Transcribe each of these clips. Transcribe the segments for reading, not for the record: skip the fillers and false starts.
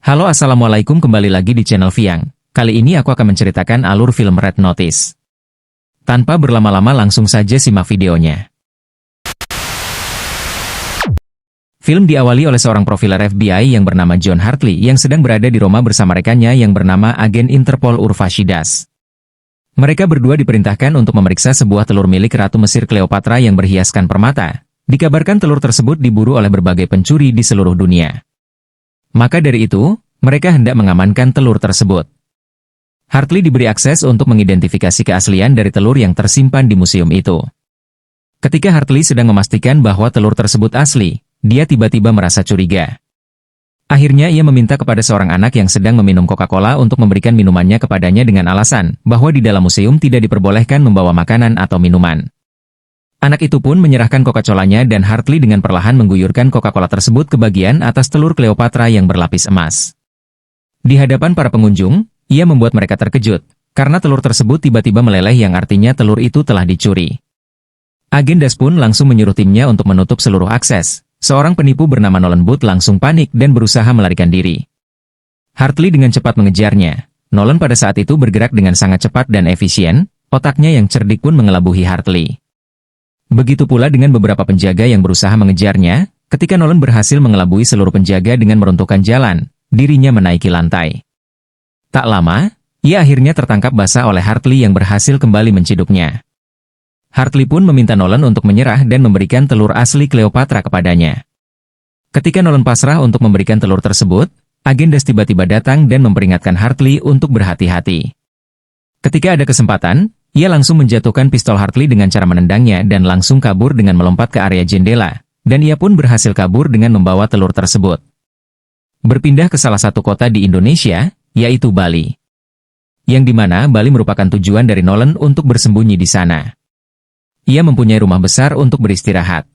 Halo, assalamualaikum, kembali lagi di channel Viang. Kali ini aku akan menceritakan alur film Red Notice. Tanpa berlama-lama langsung saja simak videonya. Film diawali oleh seorang profiler FBI yang bernama John Hartley yang sedang berada di Roma bersama rekannya yang bernama agen Interpol Urvashidas. Mereka berdua diperintahkan untuk memeriksa sebuah telur milik Ratu Mesir Cleopatra yang berhiaskan permata. Dikabarkan telur tersebut diburu oleh berbagai pencuri di seluruh dunia. Maka dari itu, mereka hendak mengamankan telur tersebut. Hartley diberi akses untuk mengidentifikasi keaslian dari telur yang tersimpan di museum itu. Ketika Hartley sedang memastikan bahwa telur tersebut asli, dia tiba-tiba merasa curiga. Akhirnya ia meminta kepada seorang anak yang sedang meminum Coca-Cola untuk memberikan minumannya kepadanya dengan alasan bahwa di dalam museum tidak diperbolehkan membawa makanan atau minuman. Anak itu pun menyerahkan Coca-Colanya dan Hartley dengan perlahan mengguyurkan Coca-Cola tersebut ke bagian atas telur Cleopatra yang berlapis emas. Di hadapan para pengunjung, ia membuat mereka terkejut, karena telur tersebut tiba-tiba meleleh yang artinya telur itu telah dicuri. Agen Das pun langsung menyuruh timnya untuk menutup seluruh akses. Seorang penipu bernama Nolan Booth langsung panik dan berusaha melarikan diri. Hartley dengan cepat mengejarnya. Nolan pada saat itu bergerak dengan sangat cepat dan efisien, otaknya yang cerdik pun mengelabuhi Hartley. Begitu pula dengan beberapa penjaga yang berusaha mengejarnya, ketika Nolan berhasil mengelabui seluruh penjaga dengan meruntuhkan jalan, dirinya menaiki lantai. Tak lama, ia akhirnya tertangkap basah oleh Hartley yang berhasil kembali menciduknya. Hartley pun meminta Nolan untuk menyerah dan memberikan telur asli Cleopatra kepadanya. Ketika Nolan pasrah untuk memberikan telur tersebut, agen Das tiba-tiba datang dan memperingatkan Hartley untuk berhati-hati. Ketika ada kesempatan, ia langsung menjatuhkan pistol Hartley dengan cara menendangnya dan langsung kabur dengan melompat ke area jendela, dan ia pun berhasil kabur dengan membawa telur tersebut. Berpindah ke salah satu kota di Indonesia, yaitu Bali. Yang dimana Bali merupakan tujuan dari Nolan untuk bersembunyi di sana. Ia mempunyai rumah besar untuk beristirahat.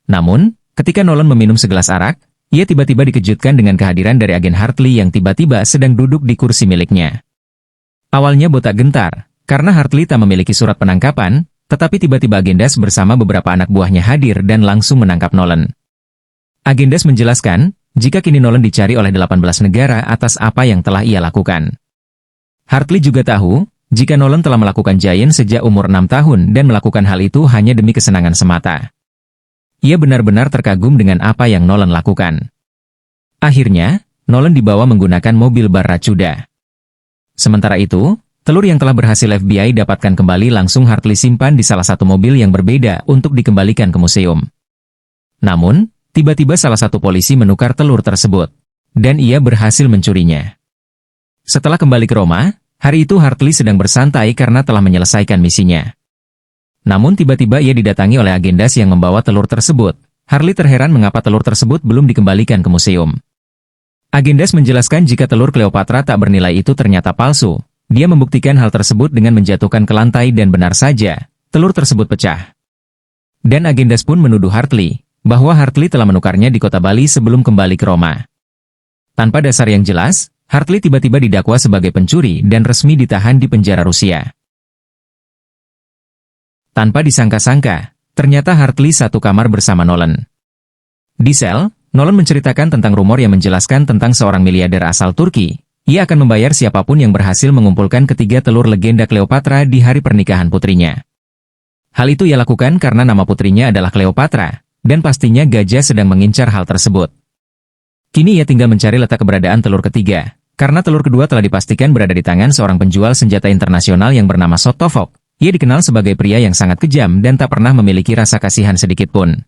Namun, ketika Nolan meminum segelas arak, ia tiba-tiba dikejutkan dengan kehadiran dari agen Hartley yang tiba-tiba sedang duduk di kursi miliknya. Awalnya botak gentar, karena Hartley tak memiliki surat penangkapan, tetapi tiba-tiba agen Das bersama beberapa anak buahnya hadir dan langsung menangkap Nolan. Agen Das menjelaskan, jika kini Nolan dicari oleh 18 negara atas apa yang telah ia lakukan. Hartley juga tahu, jika Nolan telah melakukan Giant sejak umur 6 tahun dan melakukan hal itu hanya demi kesenangan semata. Ia benar-benar terkagum dengan apa yang Nolan lakukan. Akhirnya, Nolan dibawa menggunakan mobil Barracuda. Sementara itu, telur yang telah berhasil FBI dapatkan kembali langsung Hartley simpan di salah satu mobil yang berbeda untuk dikembalikan ke museum. Namun, tiba-tiba salah satu polisi menukar telur tersebut, dan ia berhasil mencurinya. Setelah kembali ke Roma, hari itu Hartley sedang bersantai karena telah menyelesaikan misinya. Namun tiba-tiba ia didatangi oleh agen Das yang membawa telur tersebut. Hartley terheran mengapa telur tersebut belum dikembalikan ke museum. Agen Das menjelaskan jika telur Cleopatra tak bernilai itu ternyata palsu. Dia membuktikan hal tersebut dengan menjatuhkan ke lantai dan benar saja, telur tersebut pecah. Dan agen Das pun menuduh Hartley, bahwa Hartley telah menukarnya di kota Bali sebelum kembali ke Roma. Tanpa dasar yang jelas, Hartley tiba-tiba didakwa sebagai pencuri dan resmi ditahan di penjara Rusia. Tanpa disangka-sangka, ternyata Hartley satu kamar bersama Nolan. Di sel, Nolan menceritakan tentang rumor yang menjelaskan tentang seorang miliarder asal Turki. Ia akan membayar siapapun yang berhasil mengumpulkan ketiga telur legenda Cleopatra di hari pernikahan putrinya. Hal itu ia lakukan karena nama putrinya adalah Cleopatra, dan pastinya gajah sedang mengincar hal tersebut. Kini ia tinggal mencari letak keberadaan telur ketiga, karena telur kedua telah dipastikan berada di tangan seorang penjual senjata internasional yang bernama Sotovok. Ia dikenal sebagai pria yang sangat kejam dan tak pernah memiliki rasa kasihan sedikitpun.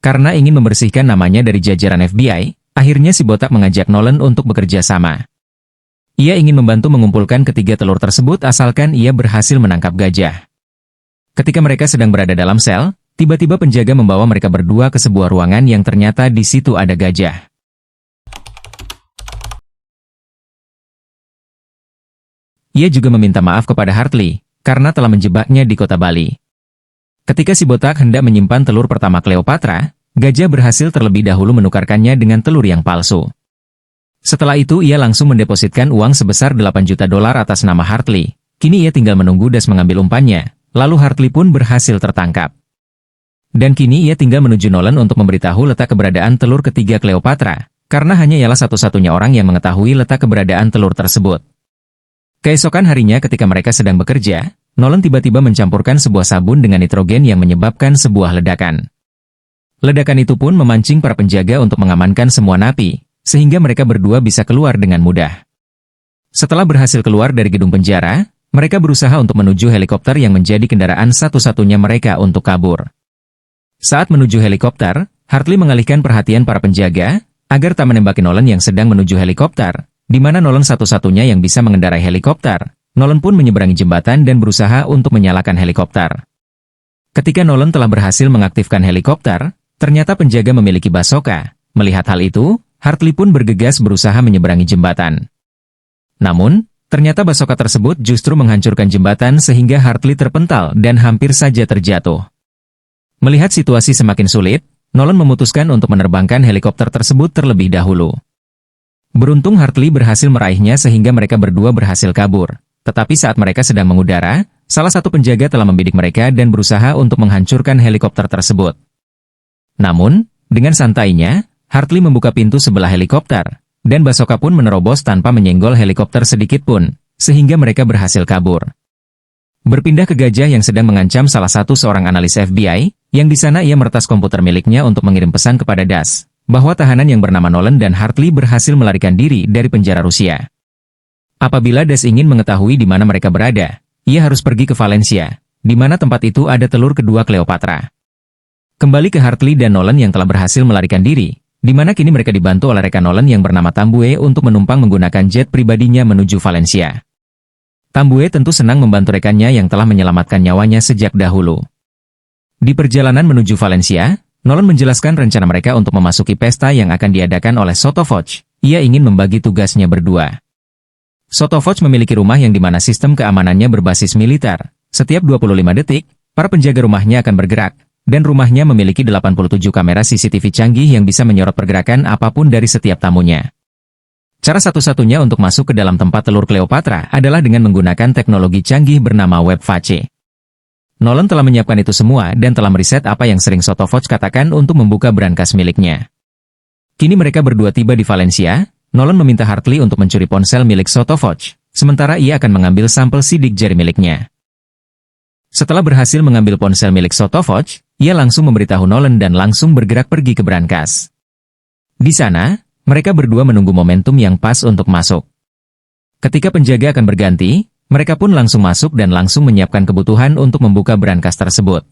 Karena ingin membersihkan namanya dari jajaran FBI, akhirnya si botak mengajak Nolan untuk bekerja sama. Ia ingin membantu mengumpulkan ketiga telur tersebut asalkan ia berhasil menangkap gajah. Ketika mereka sedang berada dalam sel, tiba-tiba penjaga membawa mereka berdua ke sebuah ruangan yang ternyata di situ ada gajah. Ia juga meminta maaf kepada Hartley, karena telah menjebaknya di kota Bali. Ketika si botak hendak menyimpan telur pertama Cleopatra, gajah berhasil terlebih dahulu menukarkannya dengan telur yang palsu. Setelah itu ia langsung mendepositkan uang sebesar 8 juta dolar atas nama Hartley. Kini ia tinggal menunggu Das mengambil umpannya, lalu Hartley pun berhasil tertangkap. Dan kini ia tinggal menuju Nolan untuk memberitahu letak keberadaan telur ketiga Cleopatra, karena hanya ialah satu-satunya orang yang mengetahui letak keberadaan telur tersebut. Keesokan harinya ketika mereka sedang bekerja, Nolan tiba-tiba mencampurkan sebuah sabun dengan nitrogen yang menyebabkan sebuah ledakan. Ledakan itu pun memancing para penjaga untuk mengamankan semua napi, sehingga mereka berdua bisa keluar dengan mudah. Setelah berhasil keluar dari gedung penjara, mereka berusaha untuk menuju helikopter yang menjadi kendaraan satu-satunya mereka untuk kabur. Saat menuju helikopter, Hartley mengalihkan perhatian para penjaga agar tak menembaki Nolan yang sedang menuju helikopter, di mana Nolan satu-satunya yang bisa mengendarai helikopter. Nolan pun menyeberangi jembatan dan berusaha untuk menyalakan helikopter. Ketika Nolan telah berhasil mengaktifkan helikopter, ternyata penjaga memiliki basoka. Melihat hal itu, Hartley pun bergegas berusaha menyeberangi jembatan. Namun, ternyata basoka tersebut justru menghancurkan jembatan sehingga Hartley terpental dan hampir saja terjatuh. Melihat situasi semakin sulit, Nolan memutuskan untuk menerbangkan helikopter tersebut terlebih dahulu. Beruntung Hartley berhasil meraihnya sehingga mereka berdua berhasil kabur. Tetapi saat mereka sedang mengudara, salah satu penjaga telah membidik mereka dan berusaha untuk menghancurkan helikopter tersebut. Namun, dengan santainya, Hartley membuka pintu sebelah helikopter, dan basoka pun menerobos tanpa menyenggol helikopter sedikit pun, sehingga mereka berhasil kabur. Berpindah ke gajah yang sedang mengancam salah satu seorang analis FBI, yang di sana ia meretas komputer miliknya untuk mengirim pesan kepada Das, bahwa tahanan yang bernama Nolan dan Hartley berhasil melarikan diri dari penjara Rusia. Apabila Das ingin mengetahui di mana mereka berada, ia harus pergi ke Valencia, di mana tempat itu ada telur kedua Cleopatra. Kembali ke Hartley dan Nolan yang telah berhasil melarikan diri, di mana kini mereka dibantu oleh rekan Nolan yang bernama Tambue untuk menumpang menggunakan jet pribadinya menuju Valencia. Tambue tentu senang membantu rekannya yang telah menyelamatkan nyawanya sejak dahulu. Di perjalanan menuju Valencia, Nolan menjelaskan rencana mereka untuk memasuki pesta yang akan diadakan oleh Sotofoch. Ia ingin membagi tugasnya berdua. Sotofoch memiliki rumah yang dimana sistem keamanannya berbasis militer. Setiap 25 detik, para penjaga rumahnya akan bergerak, dan rumahnya memiliki 87 kamera CCTV canggih yang bisa menyorot pergerakan apapun dari setiap tamunya. Cara satu-satunya untuk masuk ke dalam tempat telur Cleopatra adalah dengan menggunakan teknologi canggih bernama WebVace. Nolan telah menyiapkan itu semua dan telah meriset apa yang sering Sotofoch katakan untuk membuka brankas miliknya. Kini mereka berdua tiba di Valencia. Nolan meminta Hartley untuk mencuri ponsel milik Sotofoch, sementara ia akan mengambil sampel sidik jari miliknya. Setelah berhasil mengambil ponsel milik Sotofoch, ia langsung memberitahu Nolan dan langsung bergerak pergi ke brankas. Di sana, mereka berdua menunggu momentum yang pas untuk masuk. Ketika penjaga akan berganti, mereka pun langsung masuk dan langsung menyiapkan kebutuhan untuk membuka brankas tersebut.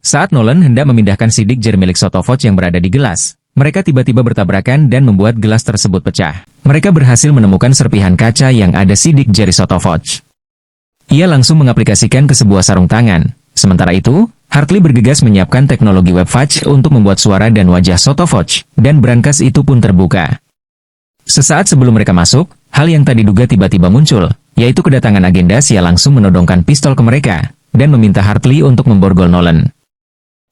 Saat Nolan hendak memindahkan sidik jari milik Sotofoch yang berada di gelas, mereka tiba-tiba bertabrakan dan membuat gelas tersebut pecah. Mereka berhasil menemukan serpihan kaca yang ada sidik jari Sotofoch. Ia langsung mengaplikasikan ke sebuah sarung tangan. Sementara itu, Hartley bergegas menyiapkan teknologi WebVace untuk membuat suara dan wajah Sotofoch, dan brankas itu pun terbuka. Sesaat sebelum mereka masuk, hal yang tak diduga tiba-tiba muncul, yaitu kedatangan agenda Sia langsung menodongkan pistol ke mereka, dan meminta Hartley untuk memborgol Nolan.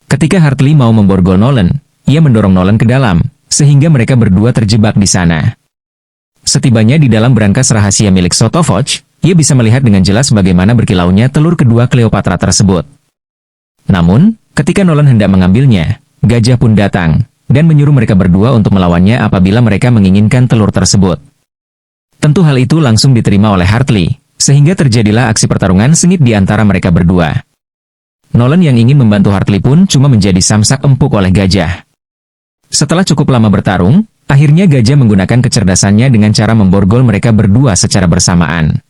Ketika Hartley mau memborgol Nolan, ia mendorong Nolan ke dalam, sehingga mereka berdua terjebak di sana. Setibanya di dalam brankas rahasia milik Sotofoch, ia bisa melihat dengan jelas bagaimana berkilaunya telur kedua Cleopatra tersebut. Namun, ketika Nolan hendak mengambilnya, gajah pun datang, dan menyuruh mereka berdua untuk melawannya apabila mereka menginginkan telur tersebut. Tentu hal itu langsung diterima oleh Hartley, sehingga terjadilah aksi pertarungan sengit di antara mereka berdua. Nolan yang ingin membantu Hartley pun cuma menjadi samsak empuk oleh gajah. Setelah cukup lama bertarung, akhirnya gajah menggunakan kecerdasannya dengan cara memborgol mereka berdua secara bersamaan.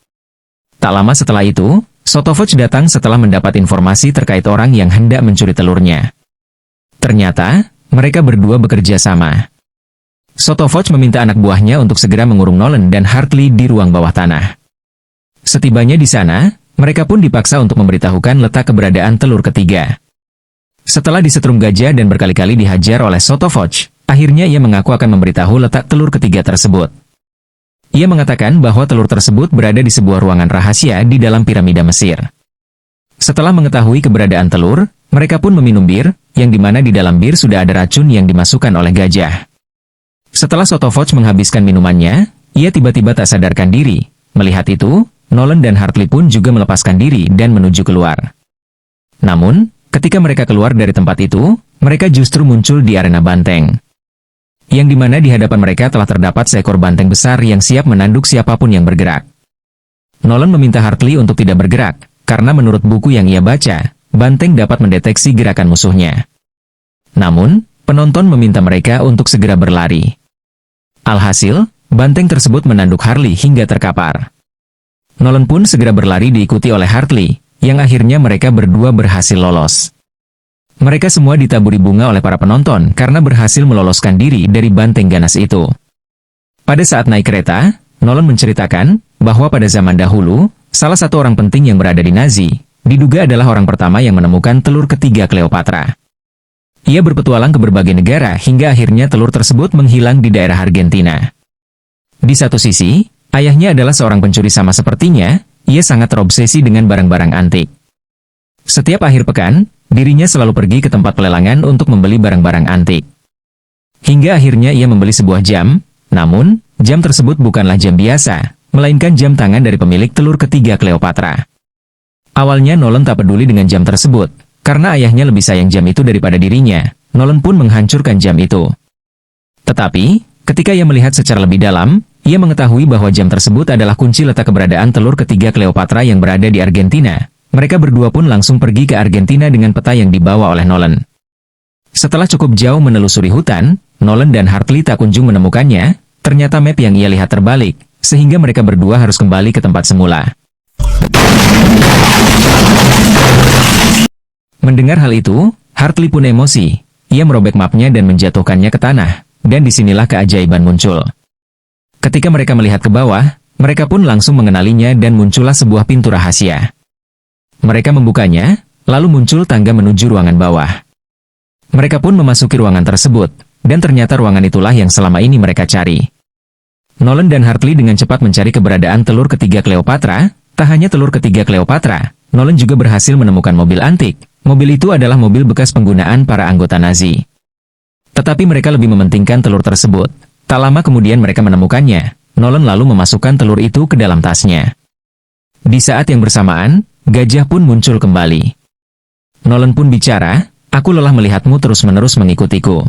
Tak lama setelah itu, Sotofoch datang setelah mendapat informasi terkait orang yang hendak mencuri telurnya. Ternyata, mereka berdua bekerja sama. Sotofoch meminta anak buahnya untuk segera mengurung Nolan dan Hartley di ruang bawah tanah. Setibanya di sana, mereka pun dipaksa untuk memberitahukan letak keberadaan telur ketiga. Setelah disetrum gajah dan berkali-kali dihajar oleh Sotofoch, akhirnya ia mengaku akan memberitahu letak telur ketiga tersebut. Ia mengatakan bahwa telur tersebut berada di sebuah ruangan rahasia di dalam piramida Mesir. Setelah mengetahui keberadaan telur, mereka pun meminum bir, yang dimana di dalam bir sudah ada racun yang dimasukkan oleh gajah. Setelah Sotofoch menghabiskan minumannya, ia tiba-tiba tak sadarkan diri. Melihat itu, Nolan dan Hartley pun juga melepaskan diri dan menuju keluar. Namun, ketika mereka keluar dari tempat itu, mereka justru muncul di arena banteng. yang dimana di hadapan mereka telah terdapat seekor banteng besar yang siap menanduk siapapun yang bergerak. Nolan meminta Hartley untuk tidak bergerak, karena menurut buku yang ia baca, banteng dapat mendeteksi gerakan musuhnya. Namun, penonton meminta mereka untuk segera berlari. Alhasil, banteng tersebut menanduk Hartley hingga terkapar. Nolan pun segera berlari diikuti oleh Hartley, yang akhirnya mereka berdua berhasil lolos. Mereka semua ditaburi bunga oleh para penonton karena berhasil meloloskan diri dari banteng ganas itu. Pada saat naik kereta, Nolan menceritakan bahwa pada zaman dahulu, salah satu orang penting yang berada di Nazi, diduga adalah orang pertama yang menemukan telur ketiga Cleopatra. Ia berpetualang ke berbagai negara hingga akhirnya telur tersebut menghilang di daerah Argentina. Di satu sisi, ayahnya adalah seorang pencuri sama sepertinya, ia sangat terobsesi dengan barang-barang antik. Setiap akhir pekan, dirinya selalu pergi ke tempat pelelangan untuk membeli barang-barang antik. Hingga akhirnya ia membeli sebuah jam, namun, jam tersebut bukanlah jam biasa, melainkan jam tangan dari pemilik telur ketiga Cleopatra. Awalnya Nolan tak peduli dengan jam tersebut, karena ayahnya lebih sayang jam itu daripada dirinya. Nolan pun menghancurkan jam itu. Tetapi, ketika ia melihat secara lebih dalam, ia mengetahui bahwa jam tersebut adalah kunci letak keberadaan telur ketiga Cleopatra yang berada di Argentina. Mereka berdua pun langsung pergi ke Argentina dengan peta yang dibawa oleh Nolan. Setelah cukup jauh menelusuri hutan, Nolan dan Hartley tak kunjung menemukannya. Ternyata map yang ia lihat terbalik, sehingga mereka berdua harus kembali ke tempat semula. Mendengar hal itu, Hartley pun emosi. Ia merobek mapnya dan menjatuhkannya ke tanah, dan disinilah keajaiban muncul. Ketika mereka melihat ke bawah, mereka pun langsung mengenalinya dan muncullah sebuah pintu rahasia. Mereka membukanya, lalu muncul tangga menuju ruangan bawah. Mereka pun memasuki ruangan tersebut, dan ternyata ruangan itulah yang selama ini mereka cari. Nolan dan Hartley dengan cepat mencari keberadaan telur ketiga Cleopatra. Tak hanya telur ketiga Cleopatra, Nolan juga berhasil menemukan mobil antik. Mobil itu adalah mobil bekas penggunaan para anggota Nazi. Tetapi mereka lebih mementingkan telur tersebut. Tak lama kemudian mereka menemukannya. Nolan lalu memasukkan telur itu ke dalam tasnya. Di saat yang bersamaan, gajah pun muncul kembali. Nolan pun bicara, "Aku lelah melihatmu terus-menerus mengikutiku."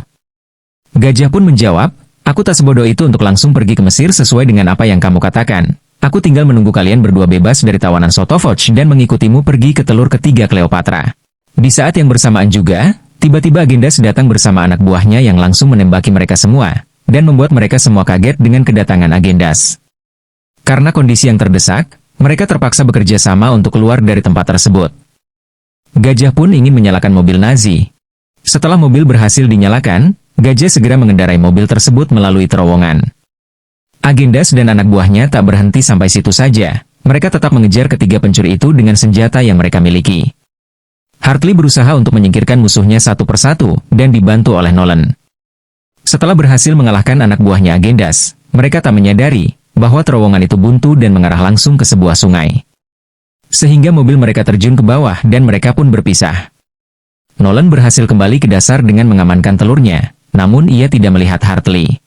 Gajah pun menjawab, "Aku tak sebodoh itu untuk langsung pergi ke Mesir sesuai dengan apa yang kamu katakan. Aku tinggal menunggu kalian berdua bebas dari tawanan Sotofoch dan mengikutimu pergi ke telur ketiga Cleopatra." Di saat yang bersamaan juga, tiba-tiba Agendas datang bersama anak buahnya yang langsung menembaki mereka semua, dan membuat mereka semua kaget dengan kedatangan Agendas. Karena kondisi yang terdesak, mereka terpaksa bekerja sama untuk keluar dari tempat tersebut. Gajah pun ingin menyalakan mobil Nazi. Setelah mobil berhasil dinyalakan, Gajah segera mengendarai mobil tersebut melalui terowongan. Agendas dan anak buahnya tak berhenti sampai situ saja. Mereka tetap mengejar ketiga pencuri itu dengan senjata yang mereka miliki. Hartley berusaha untuk menyingkirkan musuhnya satu persatu, dan dibantu oleh Nolan. Setelah berhasil mengalahkan anak buahnya Agendas, mereka tak menyadari bahwa terowongan itu buntu dan mengarah langsung ke sebuah sungai. Sehingga mobil mereka terjun ke bawah dan mereka pun berpisah. Nolan berhasil kembali ke dasar dengan mengamankan telurnya, namun ia tidak melihat Hartley.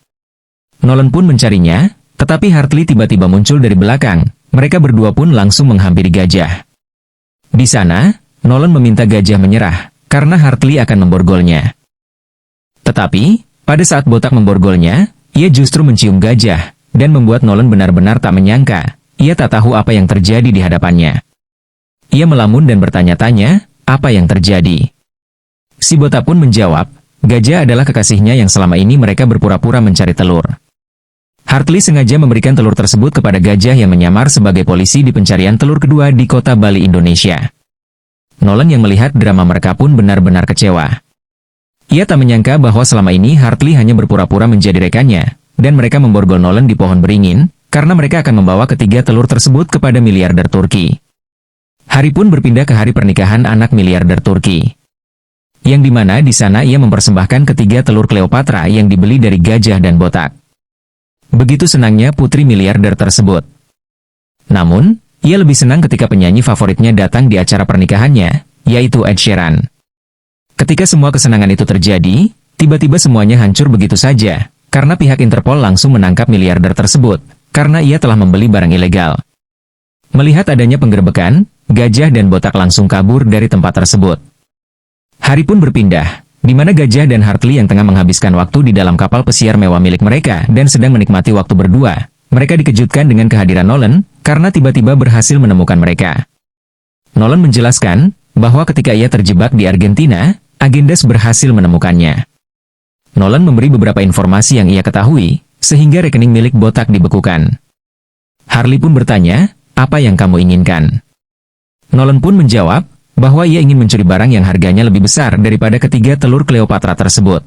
Nolan pun mencarinya, tetapi Hartley tiba-tiba muncul dari belakang. Mereka berdua pun langsung menghampiri gajah. Di sana, Nolan meminta gajah menyerah, karena Hartley akan memborgolnya. Tetapi, pada saat botak memborgolnya, ia justru mencium gajah, dan membuat Nolan benar-benar tak menyangka. Ia tak tahu apa yang terjadi di hadapannya. Ia melamun dan bertanya-tanya, apa yang terjadi? Si botak pun menjawab, gajah adalah kekasihnya yang selama ini mereka berpura-pura mencari telur. Hartley sengaja memberikan telur tersebut kepada gajah yang menyamar sebagai polisi di pencarian telur kedua di kota Bali, Indonesia. Nolan yang melihat drama mereka pun benar-benar kecewa. Ia tak menyangka bahwa selama ini Hartley hanya berpura-pura menjadi rekannya, dan mereka memborgol Nolan di pohon beringin, karena mereka akan membawa ketiga telur tersebut kepada miliarder Turki. Hari pun berpindah ke hari pernikahan anak miliarder Turki. Yang dimana di sana ia mempersembahkan ketiga telur Cleopatra yang dibeli dari gajah dan botak. Begitu senangnya putri miliarder tersebut. Namun, ia lebih senang ketika penyanyi favoritnya datang di acara pernikahannya, yaitu Ed Sheeran. Ketika semua kesenangan itu terjadi, tiba-tiba semuanya hancur begitu saja, karena pihak Interpol langsung menangkap miliarder tersebut, karena ia telah membeli barang ilegal. Melihat adanya penggerebekan, gajah dan botak langsung kabur dari tempat tersebut. Hari pun berpindah, di mana Gajah dan Hartley yang tengah menghabiskan waktu di dalam kapal pesiar mewah milik mereka dan sedang menikmati waktu berdua. Mereka dikejutkan dengan kehadiran Nolan, karena tiba-tiba berhasil menemukan mereka. Nolan menjelaskan bahwa ketika ia terjebak di Argentina, Agendas berhasil menemukannya. Nolan memberi beberapa informasi yang ia ketahui, sehingga rekening milik Botak dibekukan. Hartley pun bertanya, apa yang kamu inginkan? Nolan pun menjawab bahwa ia ingin mencuri barang yang harganya lebih besar daripada ketiga telur Cleopatra tersebut.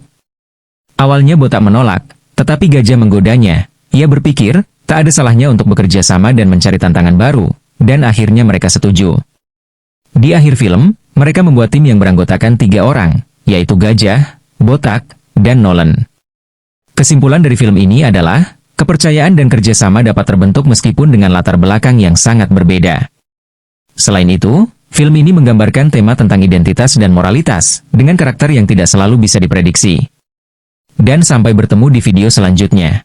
Awalnya Botak menolak, tetapi Gajah menggodanya. Ia berpikir, tak ada salahnya untuk bekerja sama dan mencari tantangan baru, dan akhirnya mereka setuju. Di akhir film, mereka membuat tim yang beranggotakan 3 orang, yaitu Gajah, Botak, dan Nolan. Kesimpulan dari film ini adalah, kepercayaan dan kerjasama dapat terbentuk meskipun dengan latar belakang yang sangat berbeda. Selain itu, film ini menggambarkan tema tentang identitas dan moralitas, dengan karakter yang tidak selalu bisa diprediksi. Dan sampai bertemu di video selanjutnya.